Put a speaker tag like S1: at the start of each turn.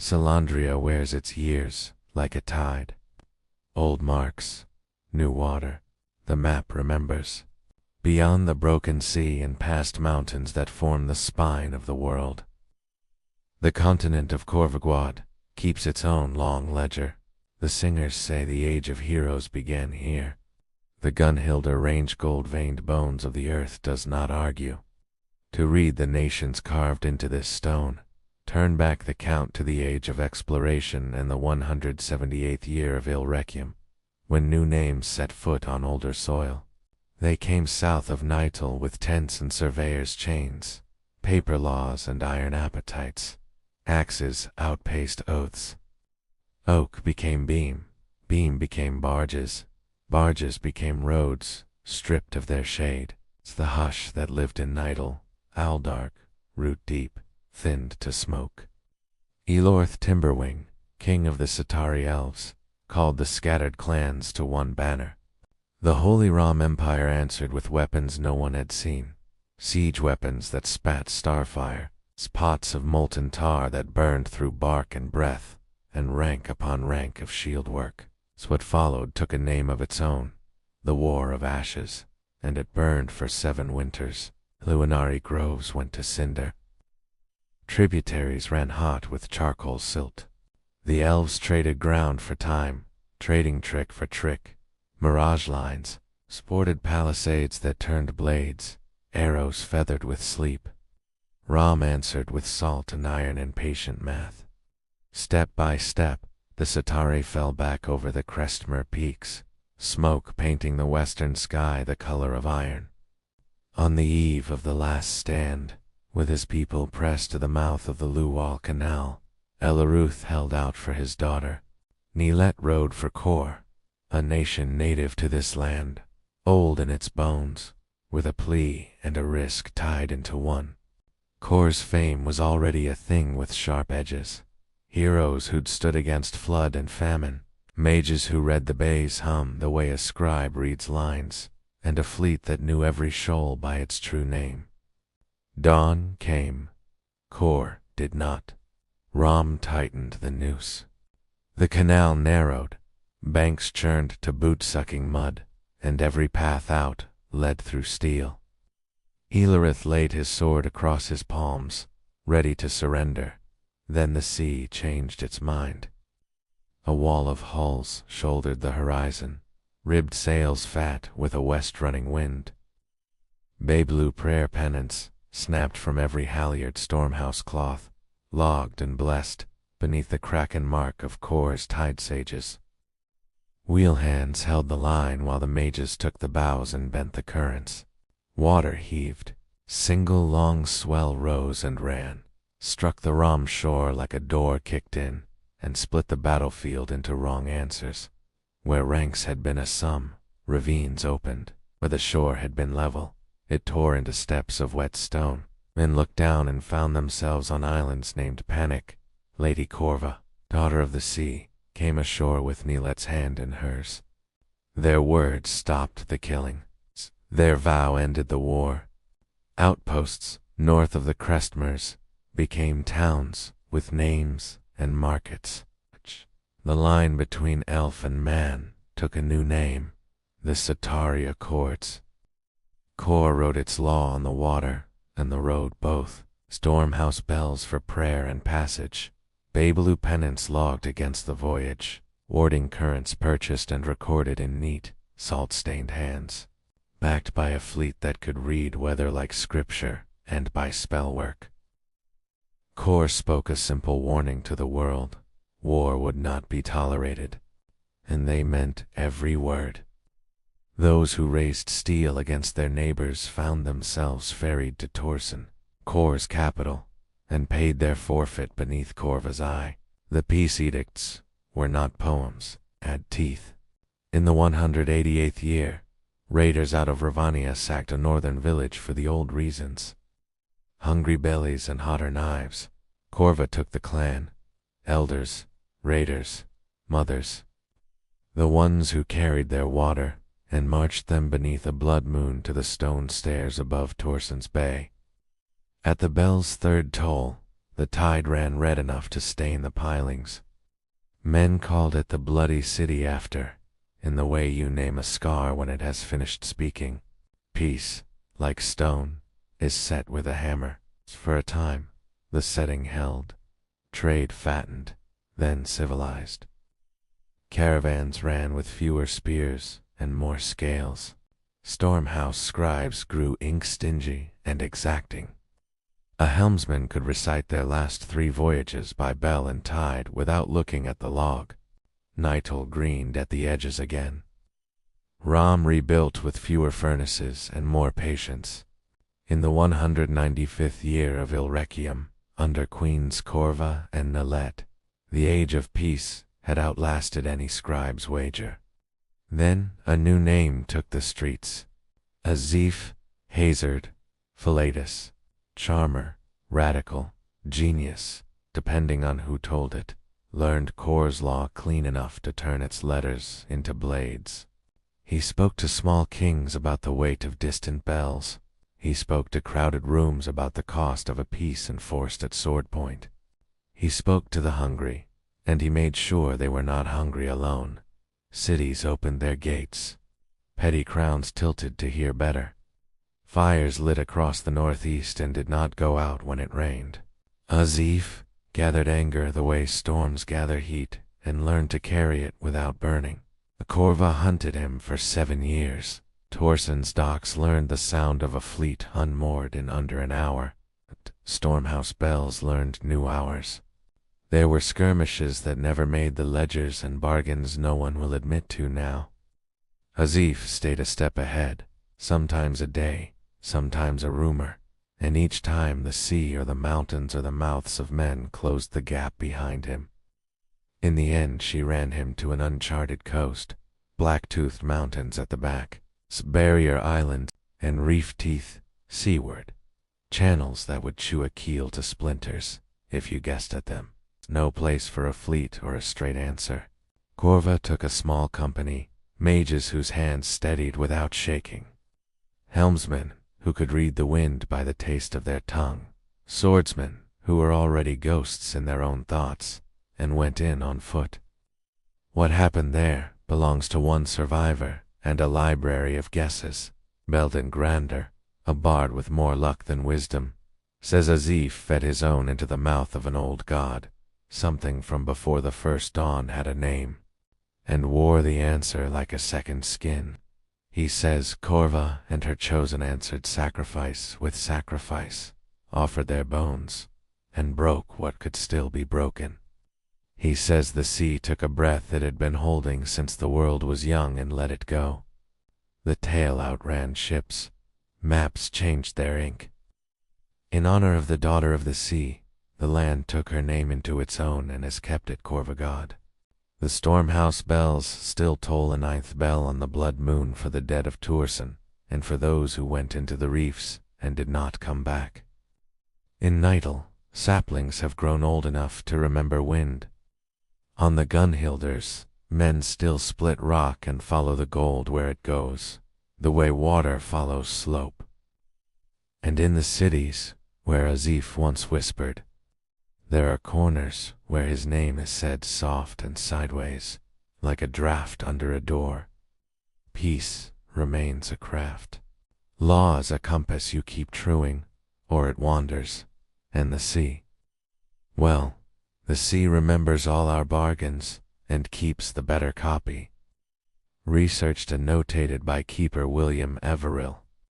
S1: Salandria wears its years like a tide. Old marks, new water, the map remembers. Beyond the broken sea and past mountains that form the spine of the world. The continent of Khorvaguad keeps its own long ledger. The singers say the age of heroes began here. The Gunhilder range gold-veined bones of the earth does not argue. To read the nations carved into this stone, turn back the count to the age of exploration and the 178th year of Il Requiem, when new names set foot on older soil. They came south of Nital with tents and surveyors' chains, paper laws and iron appetites. Axes outpaced oaths. Oak became beam, beam became barges, barges became roads, stripped of their shade. It's the hush that lived in Nital, owl dark, root deep, thinned to smoke. Elorth Timberwing, king of the Satari elves, called the scattered clans to one banner. The Holy Ram Empire answered with weapons no one had seen, siege weapons that spat starfire, spots of molten tar that burned through bark and breath, and rank upon rank of shield work. So what followed took a name of its own, the War of Ashes, and it burned for 7 winters. Luinari groves went to cinder. Tributaries ran hot with charcoal silt. The elves traded ground for time, trading trick for trick. Mirage lines sported palisades that turned blades, arrows feathered with sleep. Ram answered with salt and iron and patient math. Step by step, the Satari fell back over the Crestmer peaks, smoke painting the western sky the color of iron. On the eve of the last stand, with his people pressed to the mouth of the Luwal Canal, Elaruth held out for his daughter. Nilet rode for Khor, a nation native to this land, old in its bones, with a plea and a risk tied into one. Khor's fame was already a thing with sharp edges. Heroes who'd stood against flood and famine, mages who read the bay's hum the way a scribe reads lines, and a fleet that knew every shoal by its true name. Dawn came. Khor did not. Ram tightened the noose. The canal narrowed, banks churned to boot-sucking mud, and every path out led through steel. Elarith laid his sword across his palms, ready to surrender. Then the sea changed its mind. A wall of hulls shouldered the horizon, ribbed sails fat with a west-running wind. Bay-blue prayer pennants snapped from every halyard stormhouse cloth, logged and blessed beneath the kraken mark of Khor's tide sages. Wheel hands held the line while the mages took the bows and bent the currents. Water heaved. Single long swell rose and ran, struck the Ram shore like a door kicked in, and split the battlefield into wrong answers. Where ranks had been a sum, ravines opened. Where the shore had been level, it tore into steps of wet stone. Men looked down and found themselves on islands named Panic. Lady Khorva, daughter of the sea, came ashore with Nilet's hand in hers. Their words stopped the killing. Their vow ended the war. Outposts, north of the Crestmers, became towns with names and markets. The line between elf and man took a new name, the Satari Accords. Khor wrote its law on the water and the road both. Stormhouse bells for prayer and passage. Bay-blue pennants logged against the voyage. Warding currents purchased and recorded in neat, salt-stained hands. Backed by a fleet that could read weather like scripture and by spellwork. Khor spoke a simple warning to the world. War would not be tolerated. And they meant every word. Those who raised steel against their neighbors found themselves ferried to Torsen, Khor's capital, and paid their forfeit beneath Khorva's eye. The peace edicts were not poems, had teeth. In the 188th year, raiders out of Ravania sacked a northern village for the old reasons. Hungry bellies and hotter knives. Khorva took the clan, elders, raiders, mothers, the ones who carried their water, and marched them beneath a blood moon to the stone stairs above Torsen's bay. At the bell's third toll, The tide ran red enough to stain the pilings. Men called it the bloody city after, in the way you name a scar when it has finished speaking. Peace, like stone, is set with a hammer. For a time, the setting held. Trade fattened, then civilized. Caravans ran with fewer spears and more scales. Stormhouse scribes grew ink-stingy and exacting. A helmsman could recite their last 3 voyages by bell and tide without looking at the log. Nightle greened at the edges again. Ram rebuilt with fewer furnaces and more patience. In the 195th year of Ilrequium, under Queens Corva and Nalet, the age of peace had outlasted any scribe's wager. Then a new name took the streets. Azif, Hazard, Philetus, charmer, radical, genius, depending on who told it, learned Cor's law clean enough to turn its letters into blades. He spoke to small kings about the weight of distant bells. He spoke to crowded rooms about the cost of a peace enforced at sword point. He spoke to the hungry, and he made sure they were not hungry alone. Cities opened their gates. Petty crowns tilted to hear better. Fires lit across the northeast and did not go out when it rained. Azif gathered anger the way storms gather heat and learned to carry it without burning. The Khorva hunted him for 7 years. Torsen's docks learned the sound of a fleet unmoored in under an hour. Stormhouse bells learned new hours. There were skirmishes that never made the ledgers and bargains no one will admit to now. Azif stayed a step ahead, sometimes a day, sometimes a rumor, and each time the sea or the mountains or the mouths of men closed the gap behind him. In the end she ran him to an uncharted coast, black-toothed mountains at the back, barrier islands, and reef teeth seaward, channels that would chew a keel to splinters if you guessed at them. No place for a fleet or a straight answer. Khorva took a small company, mages whose hands steadied without shaking, helmsmen who could read the wind by the taste of their tongue, swordsmen who were already ghosts in their own thoughts and went in on foot. What happened there belongs to one survivor and a library of guesses. Belden Grander, a bard with more luck than wisdom, says Azif fed his own into the mouth of an old god, something from before the first dawn had a name, and wore the answer like a second skin. He says Khorva and her chosen answered sacrifice with sacrifice, offered their bones, and broke what could still be broken. He says the sea took a breath it had been holding since the world was young and let it go. The tale outran ships. Maps changed their ink. In honor of the daughter of the sea, the land took her name into its own and has kept it Khorvaguad. The Stormhouse bells still toll a 9th bell on the blood moon for the dead of Torsen, and for those who went into the reefs and did not come back. In Nightle, saplings have grown old enough to remember wind. On the Gunhilders, men still split rock and follow the gold where it goes, the way water follows slope. And in the cities, where Azif once whispered, there are corners where his name is said soft and sideways, like a draft under a door. Peace remains a craft. Law is a compass you keep truing, or it wanders. And the sea, well, the sea remembers all our bargains and keeps the better copy. Researched and notated by Keeper William Everill.